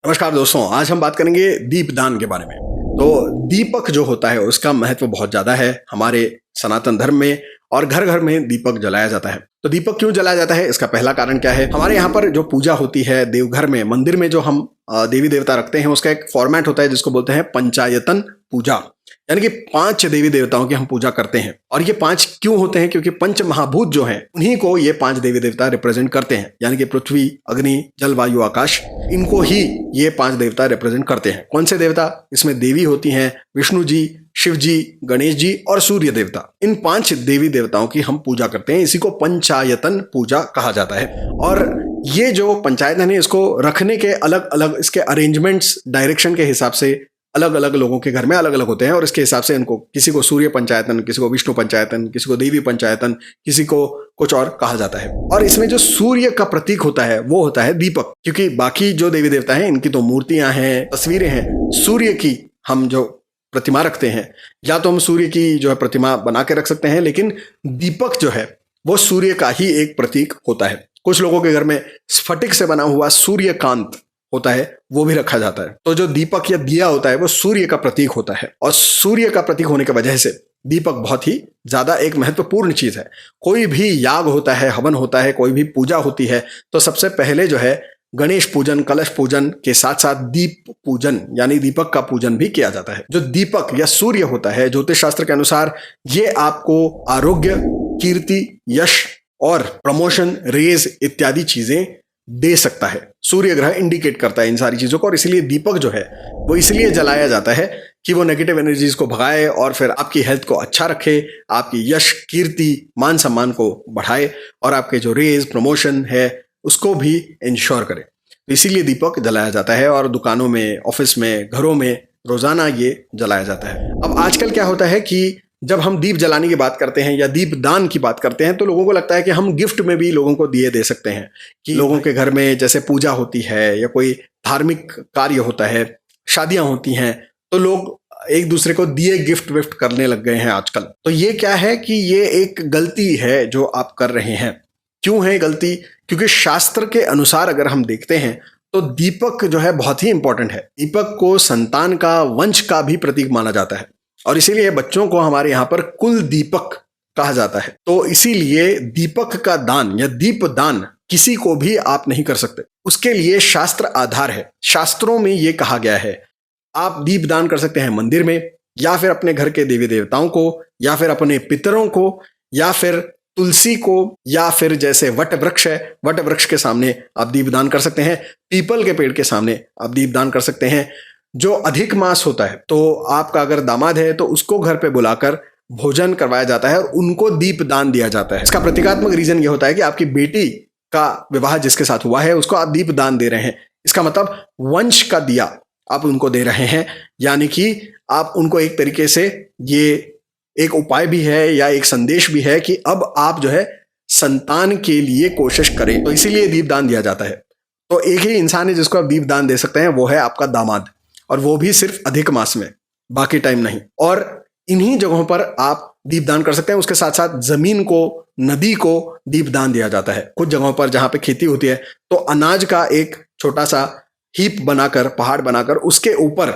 नमस्कार दोस्तों, आज हम बात करेंगे दीपदान के बारे में। तो दीपक जो होता है उसका महत्व बहुत ज्यादा है हमारे सनातन धर्म में, और घर घर में दीपक जलाया जाता है। तो दीपक क्यों जलाया जाता है, इसका पहला कारण क्या है? हमारे यहाँ पर जो पूजा होती है देवघर में, मंदिर में जो हम देवी देवता रखते हैं, उसका एक फॉर्मेट होता है जिसको बोलते हैं पंचायतन पूजा। यानी कि 5 देवी देवताओं की हम पूजा करते हैं। और ये 5 क्यों होते हैं? क्योंकि पंच महाभूत जो हैं उन्हीं को ये 5 देवी देवता रिप्रेजेंट करते हैं। यानी कि पृथ्वी, अग्नि, जल, वायु, आकाश, इनको ही ये 5 देवता रिप्रेजेंट करते हैं। कौन से देवता? इसमें देवी होती हैं विष्णु जी, शिव जी, गणेश जी और सूर्य देवता। इन 5 देवी देवताओं की हम पूजा करते हैं। इसी को पंचायतन पूजा कहा जाता है। और ये जो पंचायतन है, इसको रखने के अलग अलग इसके अरेंजमेंट्स डायरेक्शन के हिसाब से अलग अलग लोगों के घर में अलग अलग होते हैं। और इसके हिसाब से इनको, किसी को सूर्य पंचायतन, किसी को विष्णु पंचायतन, किसी को देवी पंचायतन, किसी को कुछ और कहा जाता है। और इसमें जो सूर्य का प्रतीक होता है वो होता है दीपक। क्योंकि बाकी जो देवी देवता हैं इनकी तो मूर्तियां हैं, तस्वीरें हैं। सूर्य की हम जो प्रतिमा रखते हैं, या तो हम सूर्य की जो है प्रतिमा बना के रख सकते हैं, लेकिन दीपक जो है वो सूर्य का ही एक प्रतीक होता है। कुछ लोगों के घर में स्फटिक से बना हुआ सूर्यकांत होता है, वो भी रखा जाता है। तो जो दीपक या दिया होता है वो सूर्य का प्रतीक होता है। और सूर्य का प्रतीक होने की वजह से दीपक बहुत ही ज्यादा एक महत्वपूर्ण चीज है। कोई भी याग होता है, हवन होता है, कोई भी पूजा होती है, तो सबसे पहले जो है गणेश पूजन, कलश पूजन के साथ साथ दीप पूजन यानी दीपक का पूजन भी किया जाता है। जो दीपक या सूर्य होता है, ज्योतिष शास्त्र के अनुसार ये आपको आरोग्य, कीर्ति, यश और प्रमोशन, रेज इत्यादि चीजें दे सकता है। सूर्य ग्रह इंडिकेट करता है इन सारी चीजों को। और इसलिए दीपक जो है वो इसलिए जलाया जाता है कि वो नेगेटिव एनर्जीज को भगाए और फिर आपकी हेल्थ को अच्छा रखे, आपकी यश, कीर्ति, मान सम्मान को बढ़ाए, और आपके जो रेज, प्रमोशन है उसको भी इंश्योर करे। तो इसीलिए दीपक जलाया जाता है। और दुकानों में, ऑफिस में, घरों में रोजाना ये जलाया जाता है। अब आजकल क्या होता है कि जब हम दीप जलाने की बात करते हैं या दीप दान की बात करते हैं, तो लोगों को लगता है कि हम गिफ्ट में भी लोगों को दिए दे सकते हैं। कि लोगों के घर में जैसे पूजा होती है या कोई धार्मिक कार्य होता है, शादियां होती हैं, तो लोग एक दूसरे को दिए गिफ्ट विफ्ट करने लग गए हैं आजकल। तो ये क्या है कि ये एक गलती है जो आप कर रहे हैं। क्यों है गलती? क्योंकि शास्त्र के अनुसार अगर हम देखते हैं तो दीपक जो है बहुत ही इंपॉर्टेंट है। दीपक को संतान का, वंश का भी प्रतीक माना जाता है। और इसीलिए बच्चों को हमारे यहां पर कुल दीपक कहा जाता है। तो इसीलिए दीपक का दान या दीप दान किसी को भी आप नहीं कर सकते। उसके लिए शास्त्र आधार है। शास्त्रों में यह कहा गया है आप दीप दान कर सकते हैं मंदिर में, या फिर अपने घर के देवी देवताओं को, या फिर अपने पितरों को, या फिर तुलसी को, या फिर जैसे वट वृक्ष है, वट वृक्ष के सामने आप दीपदान कर सकते हैं। पीपल के पेड़ के सामने आप दीपदान कर सकते हैं। जो अधिक मास होता है, तो आपका अगर दामाद है तो उसको घर पे बुलाकर भोजन करवाया जाता है और उनको दीपदान दिया जाता है। इसका प्रतीकात्मक रीजन ये होता है कि आपकी बेटी का विवाह जिसके साथ हुआ है उसको आप दीपदान दे रहे हैं। इसका मतलब वंश का दिया आप उनको दे रहे हैं। यानी कि आप उनको एक तरीके से, ये एक उपाय भी है या एक संदेश भी है कि अब आप जो है संतान के लिए कोशिश करें। तो इसीलिए दीपदान दिया जाता है। तो एक ही इंसान है जिसको आप दीपदान दे सकते हैं, वो है आपका दामाद, और वो भी सिर्फ अधिक मास में, बाकी टाइम नहीं। और इन्हीं जगहों पर आप दीपदान कर सकते हैं। उसके साथ साथ जमीन को, नदी को दीपदान दिया जाता है। कुछ जगहों पर जहां पे खेती होती है तो अनाज का एक छोटा सा हीप बनाकर, पहाड़ बनाकर उसके ऊपर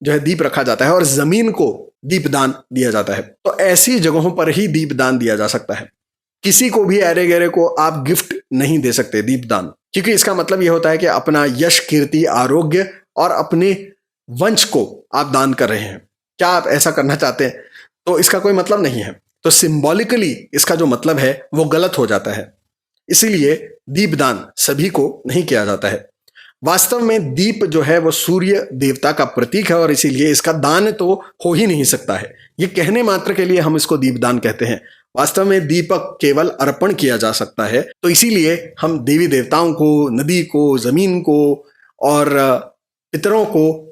जो है दीप रखा जाता है और जमीन को दीपदान दिया जाता है। तो ऐसी जगहों पर ही दीपदान दिया जा सकता है। किसी को भी अरे गहरे को आप गिफ्ट नहीं दे सकते दीपदान, क्योंकि इसका मतलब यह होता है कि अपना यश, कीर्ति, आरोग्य और अपने वंश को आप दान कर रहे हैं। क्या आप ऐसा करना चाहते हैं? तो इसका कोई मतलब नहीं है। तो सिंबॉलिकली इसका जो मतलब है वो गलत हो जाता है। इसीलिए दीपदान सभी को नहीं किया जाता है। वास्तव में दीप जो है वो सूर्य देवता का प्रतीक है, और इसीलिए इसका दान तो हो ही नहीं सकता है। ये कहने मात्र के लिए हम इसको दीपदान कहते हैं। वास्तव में दीपक केवल अर्पण किया जा सकता है। तो इसीलिए हम देवी देवताओं को, नदी को, जमीन को और पितरों को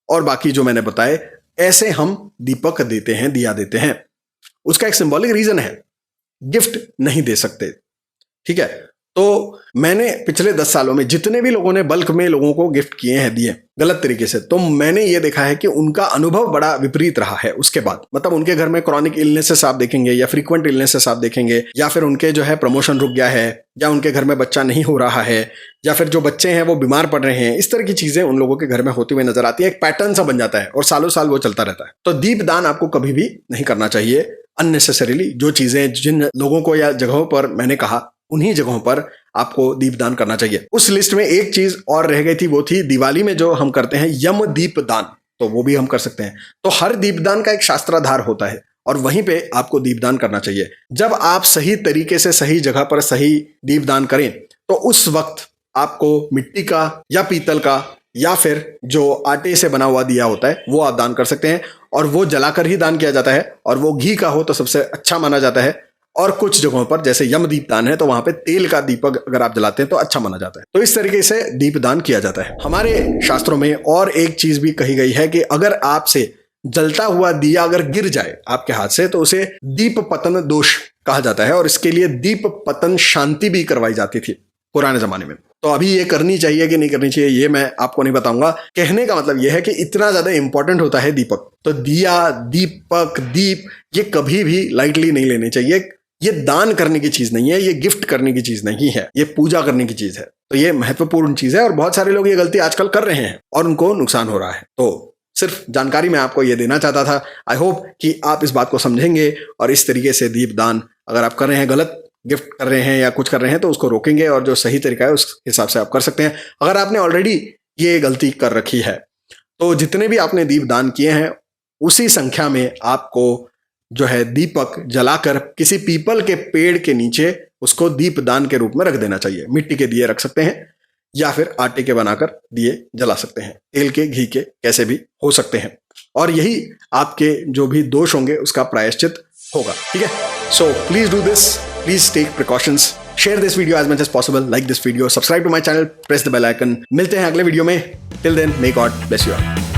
और बाकी जो मैंने बताए, ऐसे हम दीपक देते हैं, दिया देते हैं। उसका एक सिंबॉलिक रीजन है, गिफ्ट नहीं दे सकते। ठीक है। तो मैंने पिछले 10 सालों में जितने भी लोगों ने बल्क में लोगों को गिफ्ट किए हैं दिए गलत तरीके से, तो मैंने ये देखा है कि उनका अनुभव बड़ा विपरीत रहा है उसके बाद। मतलब उनके घर में क्रॉनिक इलनेसेस आप देखेंगे, या फ्रीक्वेंट इलनेसेस आप देखेंगे, या फिर उनके जो है प्रमोशन रुक गया है, या उनके घर में बच्चा नहीं हो रहा है, या फिर जो बच्चे हैं वो बीमार पड़ रहे हैं। इस तरह की चीजें उन लोगों के घर में होती हुई नजर आती है। एक पैटर्न सा बन जाता है और सालों साल वो चलता रहता है। तो दीपदान आपको कभी भी नहीं करना चाहिए अननेसेसरीली। जो चीजें जिन लोगों को या जगहों पर मैंने कहा, उन्हीं जगहों पर आपको दीपदान करना चाहिए। उस लिस्ट में एक चीज और रह गई थी, वो थी दिवाली में जो हम करते हैं यम दीपदान, तो वो भी हम कर सकते हैं। तो हर दीपदान का एक शास्त्राधार होता है और वहीं पे आपको दीपदान करना चाहिए। जब आप सही तरीके से सही जगह पर सही दीपदान करें तो उस वक्त आपको मिट्टी का या पीतल का या फिर जो आटे से बना हुआ दिया होता है वो आप दान कर सकते हैं, और वो जलाकर ही दान किया जाता है, और वो घी का हो तो सबसे अच्छा माना जाता है। और कुछ जगहों पर जैसे यम दीपदान है तो वहां पे तेल का दीपक अगर आप जलाते हैं तो अच्छा माना जाता है। तो इस तरीके से दीपदान किया जाता है। हमारे शास्त्रों में और एक चीज भी कही गई है कि अगर आपसे जलता हुआ दिया अगर गिर जाए आपके हाथ से तो उसे दीप पतन दोष कहा जाता है, और इसके लिए दीप पतन शांति भी करवाई जाती थी पुराने जमाने में। तो अभी ये करनी चाहिए कि नहीं करनी चाहिए ये मैं आपको नहीं बताऊंगा। कहने का मतलब ये है कि इतना ज्यादा इंपॉर्टेंट होता है दीपक। तो दिया, दीपक, दीप ये कभी भी लाइटली नहीं लेने चाहिए। ये दान करने की चीज नहीं है, ये गिफ्ट करने की चीज नहीं है, ये पूजा करने की चीज है। तो ये महत्वपूर्ण चीज है और बहुत सारे लोग ये गलती आजकल कर रहे हैं और उनको नुकसान हो रहा है। तो सिर्फ जानकारी मैं आपको ये देना चाहता था। आई होप कि आप इस बात को समझेंगे और इस तरीके से दीपदान अगर आप कर रहे हैं, गलत गिफ्ट कर रहे हैं या कुछ कर रहे हैं, तो उसको रोकेंगे और जो सही तरीका है उस हिसाब से आप कर सकते हैं। अगर आपने ऑलरेडी ये गलती कर रखी है तो जितने भी आपने दीपदान किए हैं उसी संख्या में आपको जो है दीपक जलाकर किसी पीपल के पेड़ के नीचे उसको दीपदान के रूप में रख देना चाहिए। मिट्टी के दिए रख सकते हैं या फिर आटे के बनाकर दिए जला सकते हैं, तेल के, घी के, कैसे भी हो सकते हैं। और यही आपके जो भी दोष होंगे उसका प्रायश्चित होगा। ठीक है, so please do this, please take precautions, share this video as much as possible, like this video, subscribe to my channel, press the bell icon. मिलते हैं अगले वीडियो में। Till then, may God bless you all.